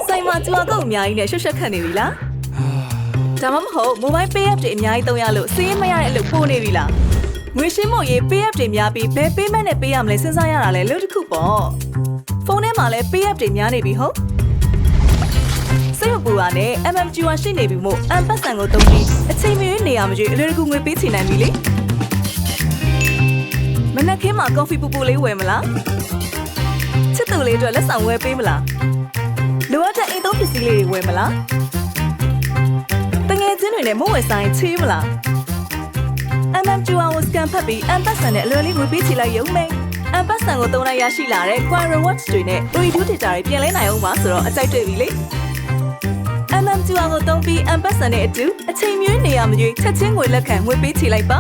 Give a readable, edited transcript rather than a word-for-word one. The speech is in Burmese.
ဆိုင်မှာကျူအကုတ်အများကြီးနဲ့ရှုပ်ရှက်ခတ်နေပြီလားဒါမှမဟုတ် mobile pay app တွေအများကြီးသုံးရလို့စီးရင်မရတဲ့အလုပ်ပို့နေပြီလားငွေရှင်းဖို့ရေး pay app တွေများပြီးဘယ် payment နဲ့ပေးရမလဲစဉ်းစားရတာလဲလို့တစ်ခုပေါ့ဖုန်းထဲမှာလည်း pay app တွေများနေပြီဟုတ်စိတ်မပူပါနဲ့ MMQR ရှိနေပြီမို့ M-Pass ကိုသုံးပြီးအချိန်မရွေးနေရမရွေးအလွယ်တကူငွေပေးချင်နိုင်ပြီလေမနက်ခင်းမှာ coffee ပူပူလေးဝယ်မလားချစ်သူလေးအတွက်လက်ဆောင်ဝယ်ပေးမလားလိုအပ်တဲ့အိမ်သုံးပစ္စည်းလေးတွေဝယ်မလားတငယ်ချင်းတွေနဲ့မဝယ်ဆိုင်ချေးမလား MMQR ကို scan ဖတ်ပြီး M-Pass နဲ့အလွယ်လေးငွေပေးချလိုက်ရုံပဲ M-Pass ကိုသုံးလိုက်ရရှိလာတဲ့ Coin Rewards တွေနဲ့ Redo Data တွေပြန်လဲနိုင်အောင်ပါဆိုတော့အကြိုက်တွေ့ပြီလေMMQR ကိုသုံးပြီး M-Pass နဲ့အတူအချိန်မရွေးနေရမရွေးချက်ချင်းငွေလက်ခံငွေပေးချလိုက်ပါ